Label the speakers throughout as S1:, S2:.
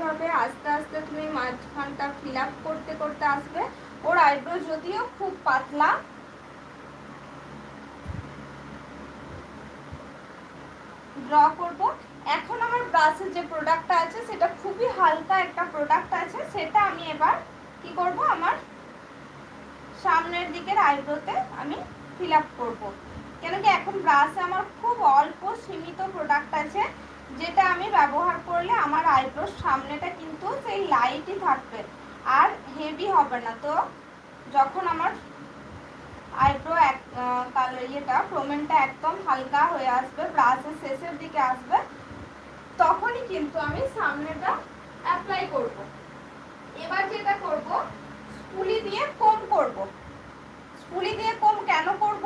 S1: হবে, আস্তে আস্তে তুমি মাঝখানটা ফিল আপ করতে করতে আসবে। ওর আইব্রো যদিও খুব পাতলা, ড্র করব। এখন আমার ব্রাশের যে প্রোডাক্টটা আছে সেটা খুবই হালকা একটা প্রোডাক্ট আছে, সেটা আমি এবার কি করব, আমার সামনের দিকের আইব্রোতে আমি ফিল আপ করবো। কেন কি এখন ব্রাশে আমার খুব অল্প সীমিত প্রোডাক্ট আছে, যেটা আমি ব্যবহার করলে আমার আইব্রোর সামনেটা কিন্তু সেই লাইটই থাকবে আর হেভি হবে না। তো যখন আমার আইব্রো ইয়েটা প্রোমেনটা একদম হালকা হয়ে আসবে, ব্রাশের শেষের দিকে আসবে, তখনই কিন্তু আমি সামনেটা অ্যাপ্লাই করব। এবার যেটা করব, স্পুলি দিয়ে কম করব। স্পুলি দিয়ে কম কেন করব,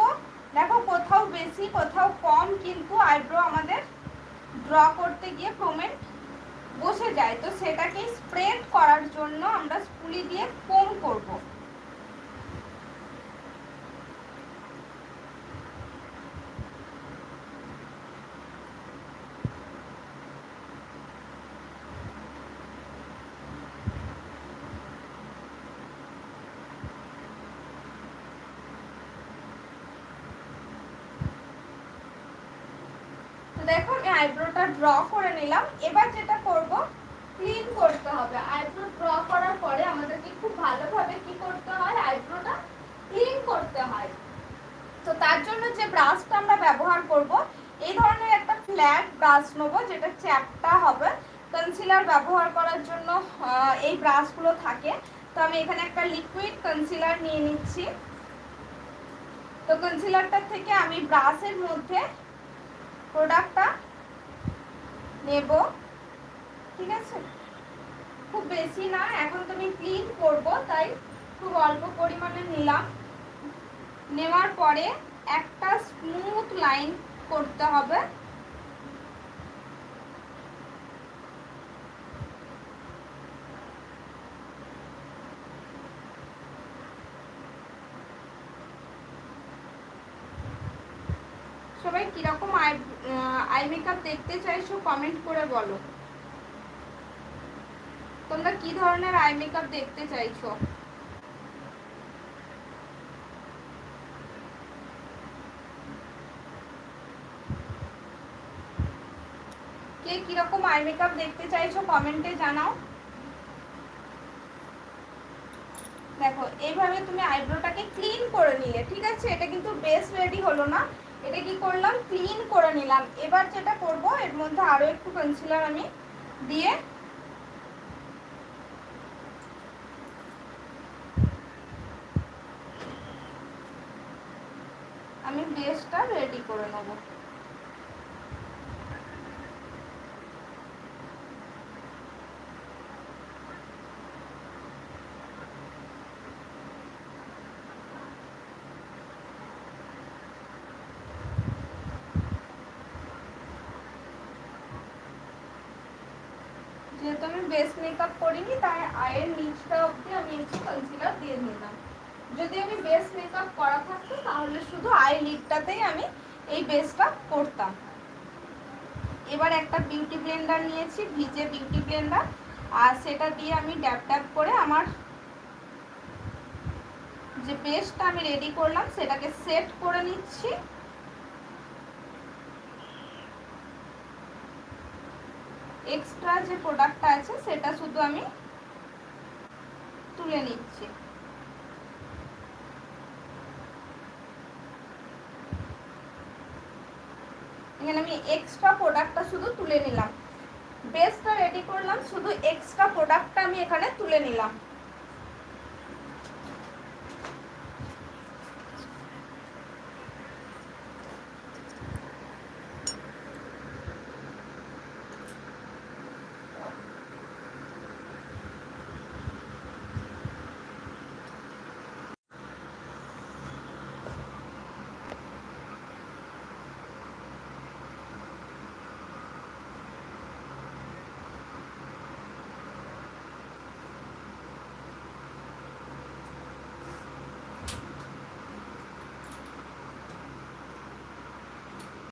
S1: দেখো কোথাও বেশি কোথাও কম কিন্তু আইব্রো আমাদের ড্র করতে গিয়ে প্রোমেন্ট বসে যায়, তো সেটাকে স্প্রেড করার জন্য আমরা স্পুলি দিয়ে কম করব। দেখো আমি আইব্রোটা ড্র করে নিলাম। এবার যেটা করব, ক্লিন করতে হবে। আইব্রো ড্র করার পরে আমাদেরকে খুব ভালোভাবে কি করতে হয়, আইব্রোটা ক্লিন করতে হয়। তো তার জন্য যে ব্রাশটা আমরা ব্যবহার করব, এই ধরনের একটা ফ্ল্যাট ব্রাশ নেবো, যেটা চ্যাপটা হবে। কনসিলার ব্যবহার করার জন্য এই ব্রাশগুলো থাকে। তো আমি এখানে একটা লিকুইড কনসিলার নিয়ে নিচ্ছি। তো কনসিলারটার থেকে আমি ব্রাশের মধ্যে প্রোডাক্টটা নেব, ঠিক আছে? খুব বেশি না, এখন তুমি ক্লিন করব তাই খুব অল্প পরিমাণে নিলাম। নেওয়ার পরে একটা স্মুথ লাইন করতে হবে। সবাই কিরকম আই মেকআপ দেখতে চাইছো কমেন্ট করে বলো, তোমরা কি ধরনের আই মেকআপ দেখতে চাইছো। কে কিরকম আই মেকআপ দেখতে চাইছো কমেন্টে জানাও। দেখো এইভাবে তুমি আইব্রোটাকে ক্লিন করে নিলে, ঠিক আছে? এটা কিন্তু বেস রেডি হলো না, এটা কি করলাম, ক্লিন করে নিলাম। এবার যেটা করব, এর মধ্যে আরো একটু কনসিলার আমি দিয়ে আমি বেসটা রেডি করে নেব। যেহেতু আমি বেস মেকআপ করিনি, তাই আয়ের নিচটা অবধি আমি একটু কনসিলার দিয়ে নিলাম। যদি আমি বেস মেকআপ করা থাকতো তাহলে শুধু আই লিডটাতেই আমি এই বেসটা করতাম। এবার একটা বিউটি ব্লেন্ডার নিয়েছি, ভিজে বিউটি ব্লেন্ডার, আর সেটা দিয়ে আমি ড্যাব ড্যাব করে আমার যে বেসটা আমি রেডি করলাম সেটাকে সেট করে নিচ্ছি। এক্সট্রা যে প্রোডাক্টটা আছে সেটা শুধু আমি তুলে নিচ্ছি। এখানে আমি এক্সট্রা প্রোডাক্টটা শুধু তুলে নিলাম। বেসটা রেডি করলাম, শুধু এক্সট্রা প্রোডাক্টটা আমি এখানে তুলে নিলাম।